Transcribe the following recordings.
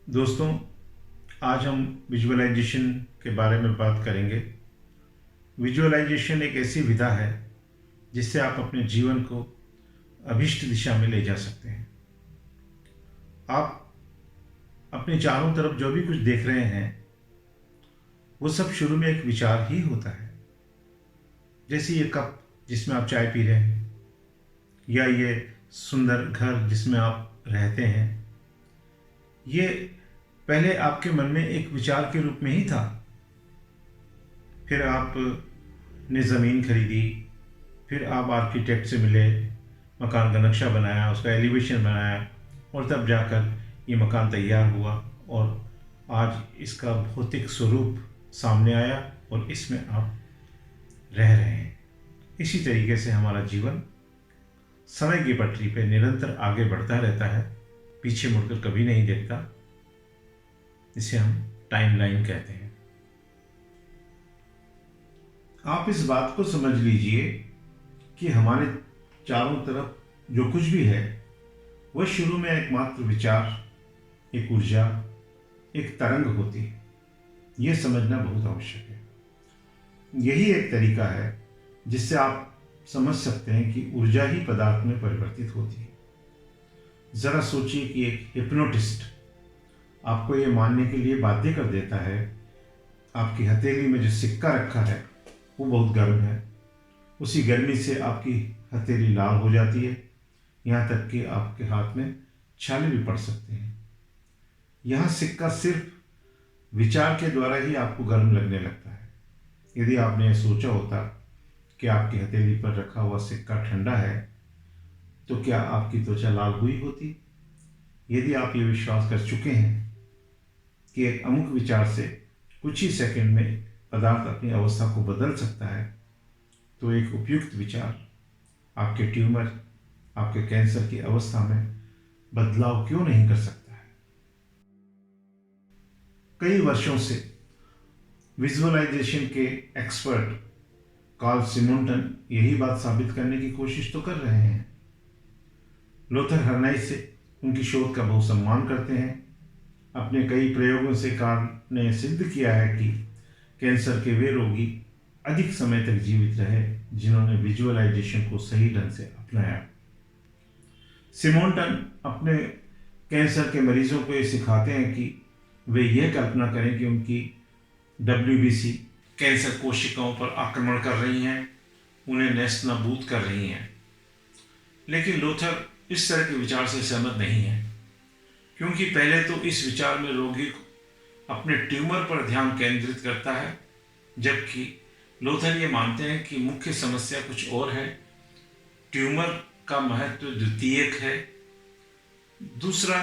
दोस्तों, आज हम विजुअलाइजेशन के बारे में बात करेंगे। विजुअलाइजेशन एक ऐसी विधा है जिससे आप अपने जीवन को अभीष्ट दिशा में ले जा सकते हैं। आप अपने चारों तरफ जो भी कुछ देख रहे हैं वो सब शुरू में एक विचार ही होता है। जैसे ये कप जिसमें आप चाय पी रहे हैं, या ये सुंदर घर जिसमें आप रहते हैं, ये पहले आपके मन में एक विचार के रूप में ही था। फिर आपने ज़मीन खरीदी, फिर आप आर्किटेक्ट से मिले, मकान का नक्शा बनाया, उसका एलिवेशन बनाया, और तब जाकर ये मकान तैयार हुआ और आज इसका भौतिक स्वरूप सामने आया और इसमें आप रह रहे हैं। इसी तरीके से हमारा जीवन समय की पटरी पे निरंतर आगे बढ़ता रहता है, पीछे मुड़कर कभी नहीं देखता। इसे हम टाइमलाइन कहते हैं। आप इस बात को समझ लीजिए कि हमारे चारों तरफ जो कुछ भी है वह शुरू में एकमात्र विचार, एक ऊर्जा, एक तरंग होती है। यह समझना बहुत आवश्यक है। यही एक तरीका है जिससे आप समझ सकते हैं कि ऊर्जा ही पदार्थ में परिवर्तित होती है। जरा सोचिए कि एक हिप्नोटिस्ट आपको ये मानने के लिए बाध्य कर देता है आपकी हथेली में जो सिक्का रखा है वो बहुत गर्म है। उसी गर्मी से आपकी हथेली लाल हो जाती है, यहाँ तक कि आपके हाथ में छाले भी पड़ सकते हैं। यहाँ सिक्का सिर्फ विचार के द्वारा ही आपको गर्म लगने लगता है। यदि आपने सोचा होता कि आपकी हथेली पर रखा हुआ सिक्का ठंडा है तो क्या आपकी त्वचा लाल हुई होती? यदि आप ये विश्वास कर चुके हैं कि एक अमुक विचार से कुछ ही सेकंड में पदार्थ अपनी अवस्था को बदल सकता है, तो एक उपयुक्त विचार आपके ट्यूमर, आपके कैंसर की अवस्था में बदलाव क्यों नहीं कर सकता है? कई वर्षों से विजुअलाइजेशन के एक्सपर्ट कार्ल सिमोंटन यही बात साबित करने की कोशिश तो कर रहे हैं। लोथर हर्नाइस से उनकी शोध का बहुत सम्मान करते हैं। अपने कई प्रयोगों से कार्ल ने सिद्ध किया है कि कैंसर के वे रोगी अधिक समय तक जीवित रहे जिन्होंने विजुअलाइजेशन को सही ढंग से अपनाया। सिमोंटन अपने कैंसर के मरीजों को ये सिखाते हैं कि वे यह कल्पना करें कि उनकी WBC कैंसर कोशिकाओं पर आक्रमण कर रही हैं, उन्हें नेस्त नाबूद कर रही हैं। लेकिन लोथर इस तरह के विचार से सहमत नहीं है, क्योंकि पहले तो इस विचार में रोगी अपने ट्यूमर पर ध्यान केंद्रित करता है, जबकि लोथर ये मानते हैं कि मुख्य समस्या कुछ और है। ट्यूमर का महत्व द्वितीयक है। दूसरा,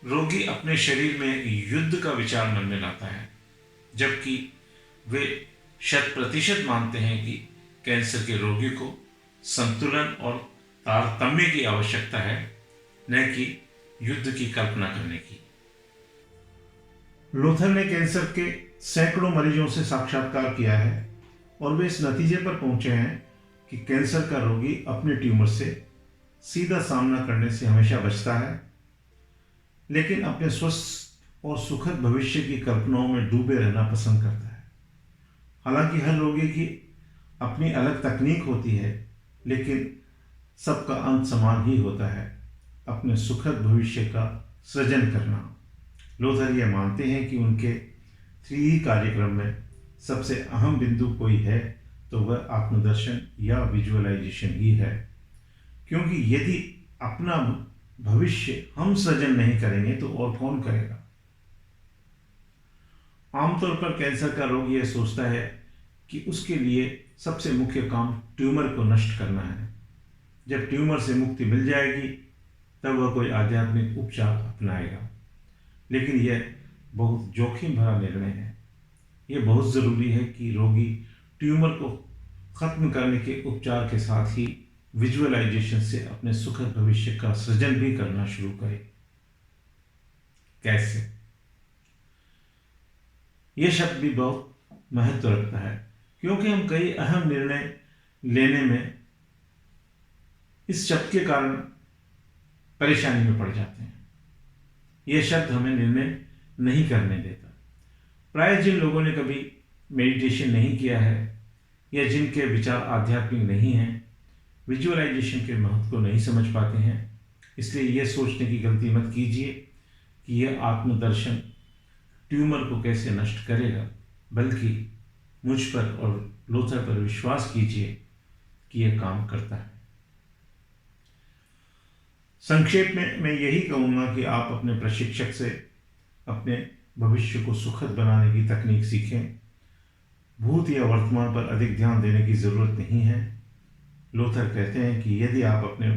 रोगी अपने शरीर में युद्ध का विचार मन में लाता है, जबकि वे 100% मानते हैं कि कैंसर के रोगी को संतुलन और तारतम्य की आवश्यकता है, न कि युद्ध की कल्पना करने की। लोथर ने कैंसर के सैकड़ों मरीजों से साक्षात्कार किया है और वे इस नतीजे पर पहुंचे हैं कि कैंसर का रोगी अपने ट्यूमर से सीधा सामना करने से हमेशा बचता है, लेकिन अपने स्वस्थ और सुखद भविष्य की कल्पनाओं में डूबे रहना पसंद करता है। हालांकि हर रोगी की अपनी अलग तकनीक होती है, लेकिन सबका अंत समान ही होता है, अपने सुखद भविष्य का सृजन करना। लोथर ये मानते हैं कि उनके 3E कार्यक्रम में सबसे अहम बिंदु कोई है तो वह आत्मदर्शन या विजुअलाइजेशन ही है, क्योंकि यदि अपना भविष्य हम सृजन नहीं करेंगे तो और कौन करेगा? आमतौर पर कैंसर का रोगी यह सोचता है कि उसके लिए सबसे मुख्य काम ट्यूमर को नष्ट करना है। जब ट्यूमर से मुक्ति मिल जाएगी तब वह कोई आध्यात्मिक उपचार अपनाएगा, लेकिन यह बहुत जोखिम भरा निर्णय है। यह बहुत ज़रूरी है कि रोगी ट्यूमर को खत्म करने के उपचार के साथ ही विजुअलाइजेशन से अपने सुखद भविष्य का सृजन भी करना शुरू करे। कैसे? यह शब्द भी बहुत महत्व रखता है, क्योंकि हम कई अहम निर्णय लेने में इस शब्द के कारण परेशानी में पड़ जाते हैं। यह शब्द हमें निर्णय नहीं करने देता। प्राय जिन लोगों ने कभी मेडिटेशन नहीं किया है या जिनके विचार आध्यात्मिक नहीं हैं, विजुअलाइजेशन के महत्व को नहीं समझ पाते हैं। इसलिए यह सोचने की गलती मत कीजिए कि यह आत्मदर्शन ट्यूमर को कैसे नष्ट करेगा, बल्कि मुझ पर और लोथर पर विश्वास कीजिए कि यह काम करता है। संक्षेप में मैं यही कहूँगा कि आप अपने प्रशिक्षक से अपने भविष्य को सुखद बनाने की तकनीक सीखें। भूत या वर्तमान पर अधिक ध्यान देने की ज़रूरत नहीं है। लोथर कहते हैं कि यदि आप अपने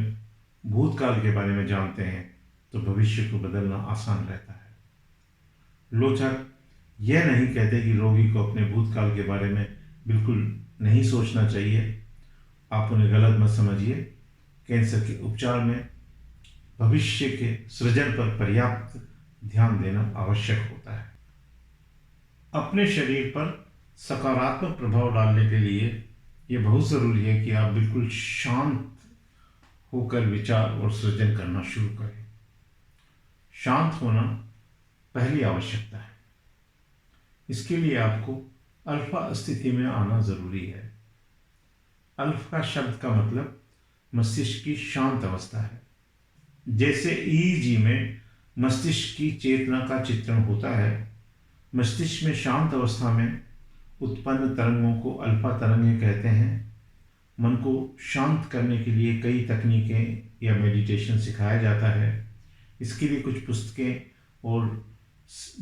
भूतकाल के बारे में जानते हैं तो भविष्य को बदलना आसान रहता है। लोथर यह नहीं कहते कि रोगी को अपने भूतकाल के बारे में बिल्कुल नहीं सोचना चाहिए। आप उन्हें गलत मत समझिए। कैंसर के उपचार में भविष्य के सृजन पर पर्याप्त ध्यान देना आवश्यक होता है। अपने शरीर पर सकारात्मक प्रभाव डालने के लिए यह बहुत ज़रूरी है कि आप बिल्कुल शांत होकर विचार और सृजन करना शुरू करें। शांत होना पहली आवश्यकता है। इसके लिए आपको अल्फा स्थिति में आना ज़रूरी है। अल्फा शब्द का मतलब मस्तिष्क की शांत अवस्था है। जैसे ईईजी में मस्तिष्क की चेतना का चित्रण होता है, मस्तिष्क में शांत अवस्था में उत्पन्न तरंगों को अल्फा तरंगें कहते हैं। मन को शांत करने के लिए कई तकनीकें या मेडिटेशन सिखाया जाता है। इसके लिए कुछ पुस्तकें और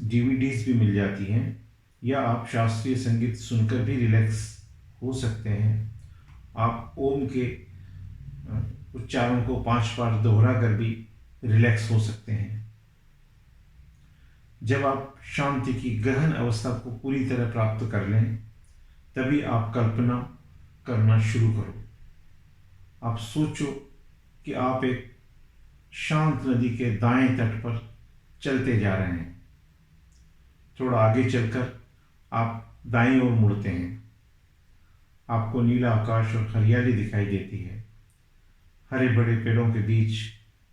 डीवीडीज भी मिल जाती हैं, या आप शास्त्रीय संगीत सुनकर भी रिलैक्स हो सकते हैं। आप ओम के उच्चारण को 5 बार दोहरा कर भी रिलैक्स हो सकते हैं। जब आप शांति की गहन अवस्था को पूरी तरह प्राप्त कर लें, तभी आप कल्पना करना शुरू करो। आप सोचो कि आप एक शांत नदी के दाएं तट पर चलते जा रहे हैं। थोड़ा आगे चलकर आप दाईं ओर मुड़ते हैं। आपको नीला आकाश और हरियाली दिखाई देती है। हरे भरे पेड़ों के बीच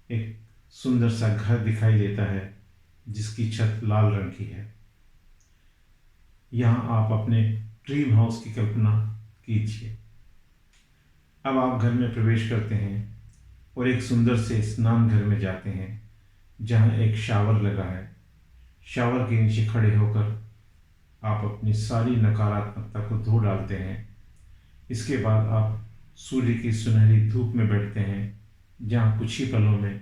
एक सुंदर सा घर दिखाई देता है जिसकी छत लाल रंग की है। यहाँ आप अपने ड्रीम हाउस की कल्पना कीजिए। अब आप घर में प्रवेश करते हैं और एक सुंदर से स्नान घर में जाते हैं जहाँ एक शावर लगा है। शावर के नीचे खड़े होकर आप अपनी सारी नकारात्मकता को धो डालते हैं। इसके बाद आप सूर्य की सुनहरी धूप में बैठते हैं जहाँ कुछ ही पलों में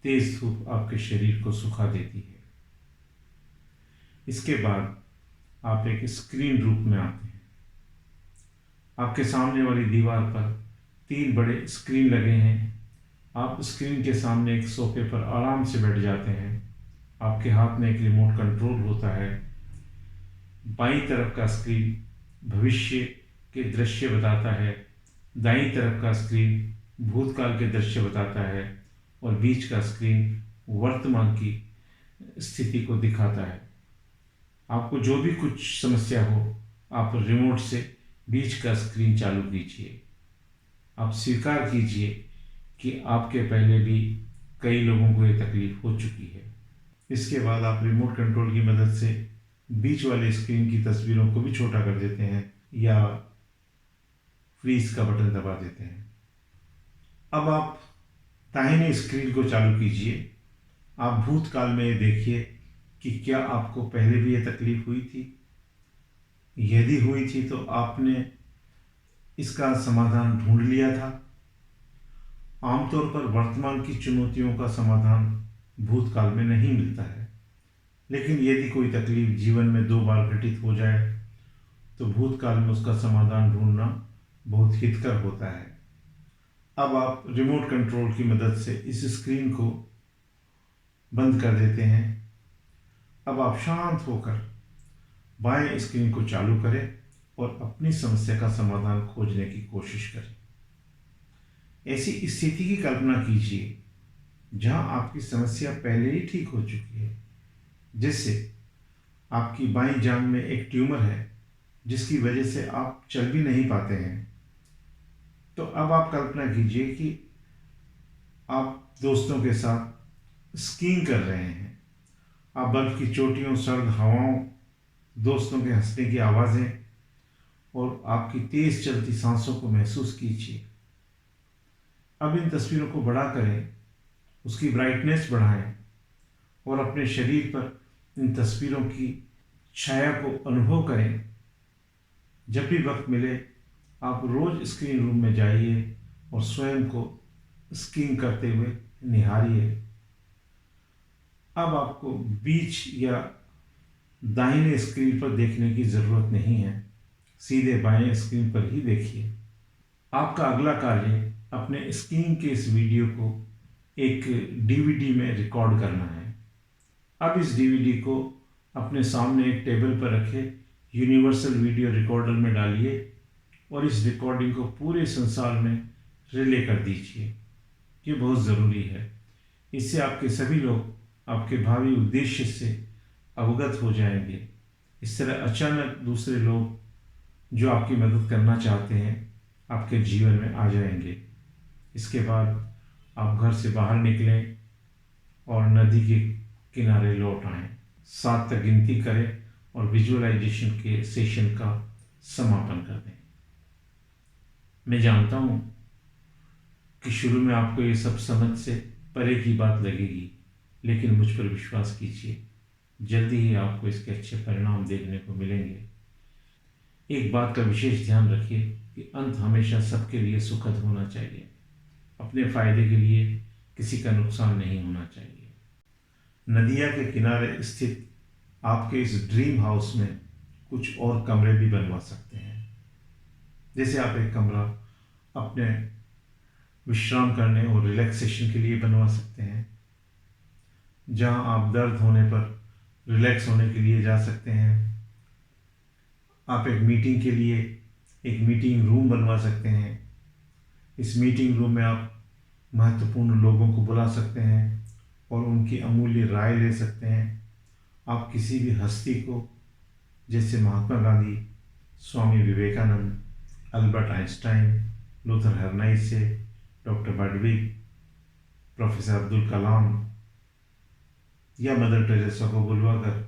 तेज धूप आपके शरीर को सुखा देती है। इसके बाद आप एक स्क्रीन रूप में आते हैं। आपके सामने वाली दीवार पर 3 बड़े स्क्रीन लगे हैं। आप स्क्रीन के सामने एक सोफे पर आराम से बैठ जाते हैं। आपके हाथ में एक रिमोट कंट्रोल होता है। बाईं तरफ का स्क्रीन भविष्य के दृश्य बताता है, दाईं तरफ का स्क्रीन भूतकाल के दृश्य बताता है और बीच का स्क्रीन वर्तमान की स्थिति को दिखाता है। आपको जो भी कुछ समस्या हो, आप रिमोट से बीच का स्क्रीन चालू कीजिए। आप स्वीकार कीजिए कि आपके पहले भी कई लोगों को ये तकलीफ हो चुकी है। इसके बाद आप रिमोट कंट्रोल की मदद से बीच वाले स्क्रीन की तस्वीरों को भी छोटा कर देते हैं या फ्रीज का बटन दबा देते हैं। अब आप दाहिने स्क्रीन को चालू कीजिए। आप भूतकाल में देखिए कि क्या आपको पहले भी ये तकलीफ हुई थी। यदि हुई थी तो आपने इसका समाधान ढूंढ लिया था। आमतौर पर वर्तमान की चुनौतियों का समाधान भूतकाल में नहीं मिलता है, लेकिन यदि कोई तकलीफ जीवन में 2 बार घटित हो जाए तो भूतकाल में उसका समाधान ढूंढना बहुत हितकर होता है। अब आप रिमोट कंट्रोल की मदद से इस स्क्रीन को बंद कर देते हैं। अब आप शांत होकर बाएं स्क्रीन को चालू करें और अपनी समस्या का समाधान खोजने की कोशिश करें। ऐसी स्थिति की कल्पना कीजिए जहां आपकी समस्या पहले ही ठीक हो चुकी है। जैसे आपकी बाईं जांघ में एक ट्यूमर है जिसकी वजह से आप चल भी नहीं पाते हैं। तो अब आप कल्पना कीजिए कि आप दोस्तों के साथ स्कीइंग कर रहे हैं। आप बर्फ की चोटियों, सर्द हवाओं, दोस्तों के हंसने की आवाज़ें और आपकी तेज चलती सांसों को महसूस कीजिए। अब इन तस्वीरों को बड़ा करें, उसकी ब्राइटनेस बढ़ाएं और अपने शरीर पर इन तस्वीरों की छाया को अनुभव करें। जब भी वक्त मिले आप रोज स्क्रीन रूम में जाइए और स्वयं को स्कीइंग करते हुए निहारिए। अब आपको बीच या दाहिने स्क्रीन पर देखने की ज़रूरत नहीं है, सीधे बाएं स्क्रीन पर ही देखिए। आपका अगला कार्य अपने स्कीइंग के इस वीडियो को एक डीवीडी में रिकॉर्ड करना है। अब इस डीवीडी को अपने सामने एक टेबल पर रखे यूनिवर्सल वीडियो रिकॉर्डर में डालिए और इस रिकॉर्डिंग को पूरे संसार में रिले कर दीजिए। ये बहुत ज़रूरी है। इससे आपके सभी लोग आपके भावी उद्देश्य से अवगत हो जाएंगे। इस तरह अचानक दूसरे लोग जो आपकी मदद करना चाहते हैं आपके जीवन में आ जाएंगे। इसके बाद आप घर से बाहर निकलें और नदी के किनारे लौट आएं। 7 तक गिनती करें और विजुअलाइजेशन के सेशन का समापन कर दें। मैं जानता हूँ कि शुरू में आपको ये सब समझ से परे की बात लगेगी, लेकिन मुझ पर विश्वास कीजिए, जल्दी ही आपको इसके अच्छे परिणाम देखने को मिलेंगे। एक बात का विशेष ध्यान रखिए कि अंत हमेशा सबके लिए सुखद होना चाहिए। अपने फायदे के लिए किसी का नुकसान नहीं होना चाहिए। नदिया के किनारे स्थित आपके इस ड्रीम हाउस में कुछ और कमरे भी बनवा सकते हैं। जैसे आप एक कमरा अपने विश्राम करने और रिलैक्सेशन के लिए बनवा सकते हैं, जहां आप दर्द होने पर रिलैक्स होने के लिए जा सकते हैं। आप एक मीटिंग के लिए एक मीटिंग रूम बनवा सकते हैं। इस मीटिंग रूम में आप महत्वपूर्ण लोगों को बुला सकते हैं और उनकी अमूल्य राय ले सकते हैं। आप किसी भी हस्ती को, जैसे Mahatma Gandhi, Swami Vivekananda, Albert Einstein, Luther हर्नाइसे, डॉक्टर बडविक, प्रोफेसर अब्दुल कलाम या मदर टेरेसा को बुलवाकर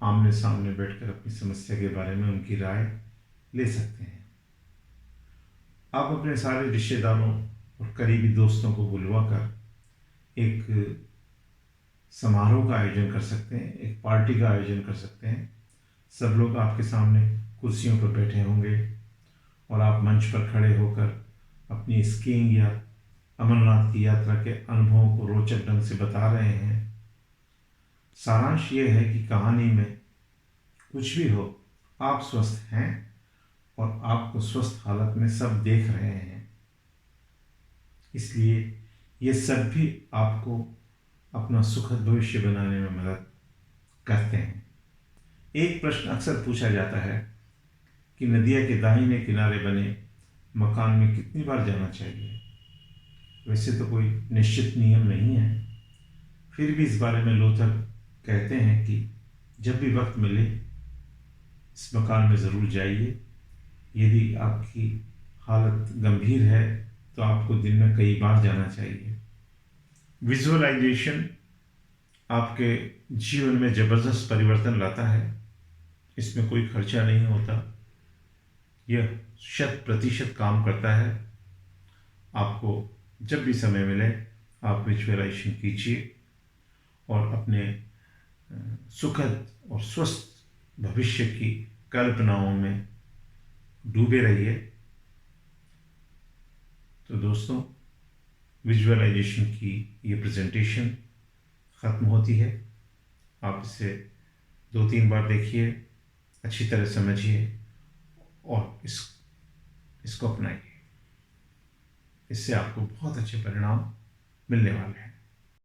आमने सामने बैठकर अपनी समस्या के बारे में उनकी राय ले सकते हैं। आप अपने सारे रिश्तेदारों और करीबी दोस्तों को बुलवाकर एक समारोह का आयोजन कर सकते हैं, एक पार्टी का आयोजन कर सकते हैं। सब लोग आपके सामने कुर्सियों पर बैठे होंगे और आप मंच पर खड़े होकर अपनी स्कीइंग या अमरनाथ की यात्रा के अनुभवों को रोचक ढंग से बता रहे हैं। सारांश ये है कि कहानी में कुछ भी हो, आप स्वस्थ हैं और आपको स्वस्थ हालत में सब देख रहे हैं। इसलिए ये सब भी आपको अपना सुखद भविष्य बनाने में मदद करते हैं। एक प्रश्न अक्सर पूछा जाता है कि नदिया के दाहिने किनारे बने मकान में कितनी बार जाना चाहिए। वैसे तो कोई निश्चित नियम नहीं है, फिर भी इस बारे में लूथर कहते हैं कि जब भी वक्त मिले इस मकान में ज़रूर जाइए। यदि आपकी हालत गंभीर है तो आपको दिन में कई बार जाना चाहिए। विजुअलाइजेशन आपके जीवन में ज़बरदस्त परिवर्तन लाता है। इसमें कोई खर्चा नहीं होता, यह 100% काम करता है। आपको जब भी समय मिले आप विजुअलाइजेशन कीजिए और अपने सुखद और स्वस्थ भविष्य की कल्पनाओं में डूबे रहिए। तो दोस्तों, विजुअलाइजेशन की ये प्रेजेंटेशन ख़त्म होती है। आप इसे 2-3 बार देखिए, अच्छी तरह समझिए और इसको अपनाइए। इससे आपको बहुत अच्छे परिणाम मिलने वाले हैं।